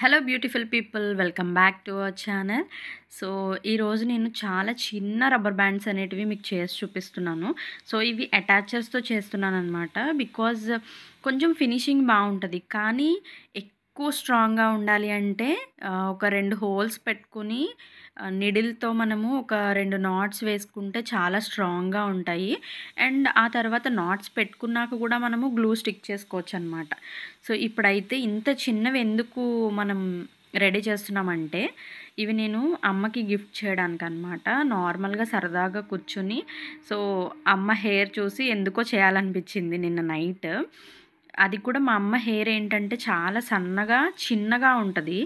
Hello beautiful people, welcome back to our channel. So ఈరోజు నేను చాలా చిన్న రబ్బర్ బ్యాండ్స్ అనేటివి మీకు చేసి చూపిస్తున్నాను. సో ఇవి అటాచర్స్తో చేస్తున్నాను అనమాట. బికాజ్ కొంచెం ఫినిషింగ్ బాగుంటుంది, కానీ ఎక్కువ స్ట్రాంగ్గా ఉండాలి అంటే ఒక 2 హోల్స్ పెట్టుకుని నిడిల్తో మనము ఒక 2 నాట్స్ వేసుకుంటే చాలా స్ట్రాంగ్గా ఉంటాయి. అండ్ ఆ తర్వాత నాట్స్ పెట్టుకున్నాక కూడా మనము గ్లూ స్టిక్ చేసుకోవచ్చు అనమాట. సో ఇప్పుడైతే ఇంత చిన్నవి ఎందుకు మనం రెడీ చేస్తున్నామంటే, ఇవి నేను అమ్మకి గిఫ్ట్ చేయడానికి అనమాట. నార్మల్గా సరదాగా కూర్చుని సో అమ్మ హెయిర్ చూసి ఎందుకో చేయాలనిపించింది నిన్న నైట్. అది కూడా మా అమ్మ హెయిర్ ఏంటంటే చాలా సన్నగా చిన్నగా ఉంటుంది.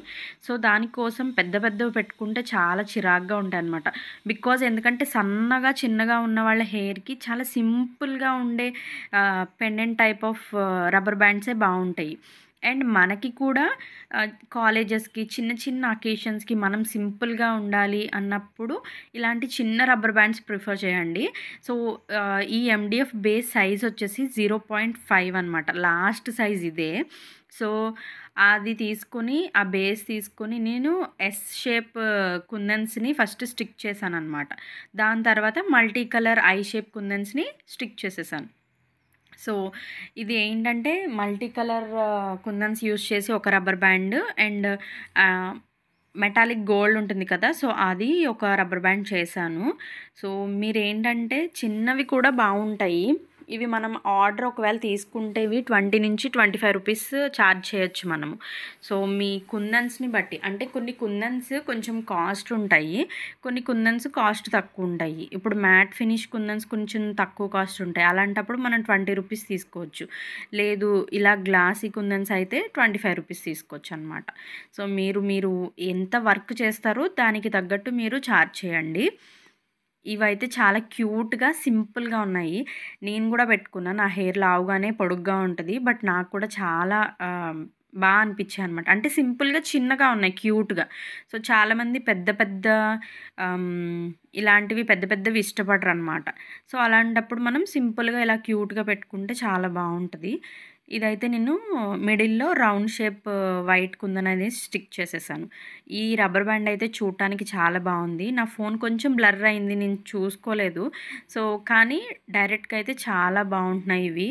సో దానికోసం పెద్ద పెద్దవి పెట్టుకుంటే చాలా చిరాగ్గా ఉంటాయి అనమాట. ఎందుకంటే సన్నగా చిన్నగా ఉన్న వాళ్ళ హెయిర్కి చాలా సింపుల్గా ఉండే పెండెంట్ టైప్ ఆఫ్ రబ్బర్ బ్యాండ్సే బాగుంటాయి. అండ్ మనకి కూడా కాలేజెస్కి చిన్న చిన్న అకేషన్స్కి మనం సింపుల్గా ఉండాలి అన్నప్పుడు ఇలాంటి చిన్న రబ్బర్ బ్యాండ్స్ ప్రిఫర్ చేయండి. సో ఈ ఎండిఎఫ్ బేస్ సైజ్ వచ్చేసి 0.5 అనమాట. లాస్ట్ సైజ్ ఇదే. సో అది తీసుకొని ఆ బేస్ తీసుకొని నేను ఎస్ షేప్ కుందన్స్ని ఫస్ట్ స్టిక్ చేశాను అనమాట. దాని తర్వాత మల్టీ కలర్ ఐ షేప్ కుందన్స్ని స్టిక్ చేసేసాను. సో ఇది ఏంటంటే మల్టీ కలర్ కుందన్స్ యూస్ చేసి ఒక rubber band and metallic gold ఉంటుంది కదా, సో అది ఒక రబ్బర్ బ్యాండ్ చేశాను. సో మీరేంటంటే చిన్నవి కూడా బాగుంటాయి. ఇవి మనం ఆర్డర్ ఒకవేళ తీసుకుంటే ఇవి 20 నుంచి 25 రూపీస్ ఛార్జ్ చేయొచ్చు మనము. సో మీ కుందన్స్ని బట్టి, అంటే కొన్ని కుందన్స్ కొంచెం కాస్ట్ ఉంటాయి, కొన్ని కుందన్స్ కాస్ట్ తక్కువ ఉంటాయి. ఇప్పుడు మ్యాట్ ఫినిష్ కుందన్స్ కొంచెం తక్కువ కాస్ట్ ఉంటాయి. అలాంటప్పుడు మనం 20 రూపీస్ తీసుకోవచ్చు. లేదు ఇలా గ్లాసీ కుందన్స్ అయితే 25 రూపీస్ తీసుకోవచ్చు అనమాట. సో మీరు ఎంత వర్క్ చేస్తారో దానికి తగ్గట్టు మీరు ఛార్జ్ చేయండి. ఇవైతే చాలా క్యూట్గా సింపుల్గా ఉన్నాయి. నేను కూడా పెట్టుకున్నాను. నా హెయిర్ లావుగానే పొడుగ్గా ఉంటుంది, బట్ నాకు కూడా చాలా బాగా అనిపించాయి అనమాట. అంటే సింపుల్గా చిన్నగా ఉన్నాయి, క్యూట్గా. సో చాలామంది పెద్ద పెద్ద ఇలాంటివి పెద్ద పెద్దవి ఇష్టపడరు అనమాట. సో అలాంటప్పుడు మనం సింపుల్గా ఇలా క్యూట్గా పెట్టుకుంటే చాలా బాగుంటుంది. ఇదైతే నేను మిడిల్లో రౌండ్ షేప్ వైట్ కుందన్ అనేది స్టిక్ చేసేసాను. ఈ రబ్బర్ బ్యాండ్ అయితే చూడటానికి చాలా బాగుంది. నా ఫోన్ కొంచెం బ్లర్ అయింది, నేను చూసుకోలేదు. సో కానీ డైరెక్ట్గా అయితే చాలా బాగుంటున్నాయి ఇవి.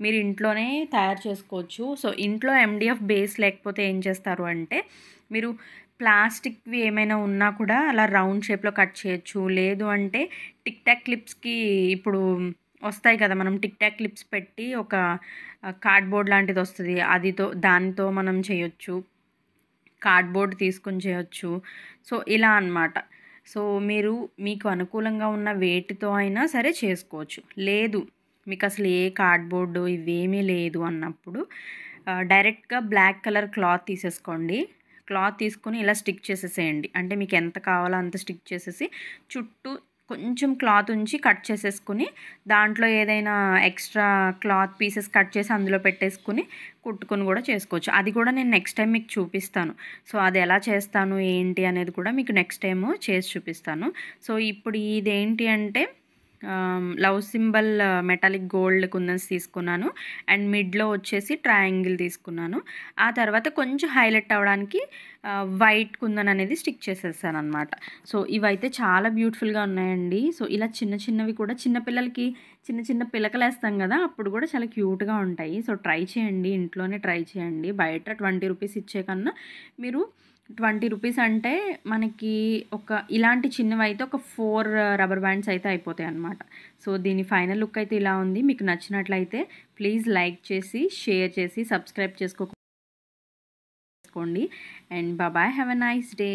మీరు ఇంట్లోనే తయారు చేసుకోవచ్చు. సో ఇంట్లో ఎండిఎఫ్ బేస్ లేకపోతే ఏం చేస్తారు అంటే, మీరు ప్లాస్టిక్వి ఏమైనా ఉన్నా కూడా అలా రౌండ్ షేప్లో కట్ చేయొచ్చు. లేదు అంటే టిక్ టాక్ క్లిప్స్కి ఇప్పుడు వస్తాయి కదా, మనం టిక్ టాక్ క్లిప్స్ పెట్టి ఒక కార్డ్బోర్డ్ లాంటిది వస్తుంది, దానితో మనం చేయొచ్చు. కార్డ్బోర్డ్ తీసుకొని చేయొచ్చు. సో ఇలా అన్నమాట. సో మీకు అనుకూలంగా ఉన్న వేటితో అయినా సరే చేసుకోవచ్చు. లేదు మీకు అసలు ఏ కార్డ్బోర్డు ఇవేమీ లేదు అన్నప్పుడు డైరెక్ట్గా బ్లాక్ కలర్ క్లాత్ తీసేసుకోండి. క్లాత్ తీసుకొని ఇలా స్టిక్ చేసేసేయండి. అంటే మీకు ఎంత కావాలో అంత స్టిక్ చేసేసి చుట్టూ కొంచెం క్లాత్ ఉంచి కట్ చేసేసుకుని దాంట్లో ఏదైనా ఎక్స్ట్రా క్లాత్ పీసెస్ కట్ చేసి అందులో పెట్టేసుకుని కుట్టుకొని కూడా చేసుకోవచ్చు. అది కూడా నేను నెక్స్ట్ టైం మీకు చూపిస్తాను. సో అది ఎలా చేస్తాను ఏంటి అనేది కూడా మీకు నెక్స్ట్ టైము చేసి చూపిస్తాను. సో ఇప్పుడు ఇదేంటి అంటే లవ్ సింబల్ మెటాలిక్ గోల్డ్ కుందన్స్ తీసుకున్నాను. అండ్ మిడ్లో వచ్చేసి ట్రయాంగిల్ తీసుకున్నాను. ఆ తర్వాత కొంచెం హైలైట్ అవ్వడానికి వైట్ కుందన్ అనేది స్టిక్ చేసేసాను అనమాట. సో ఇవైతే చాలా బ్యూటిఫుల్గా ఉన్నాయండి. సో ఇలా చిన్న చిన్నవి కూడా చిన్నపిల్లలకి చిన్న చిన్న పిలకలు వేస్తాం కదా, అప్పుడు కూడా చాలా క్యూట్గా ఉంటాయి. సో ట్రై చేయండి, ఇంట్లోనే ట్రై చేయండి. బయట 20 రూపీస్ ఇచ్చే కన్నా మీరు 20 రూపీస్ అంటే మనకి ఇలాంటి చిన్నవి అయితే ఒక 4 రబ్బర్ బ్యాండ్స్ అయితే అయిపోతాయి అన్నమాట. సో దీని ఫైనల్ లుక్ అయితే ఇలా ఉంది. మీకు నచ్చినట్లయితే ప్లీజ్ లైక్ చేసి, షేర్ చేసి, సబ్స్క్రైబ్ చేసుకోండి. And bye, have a nice day.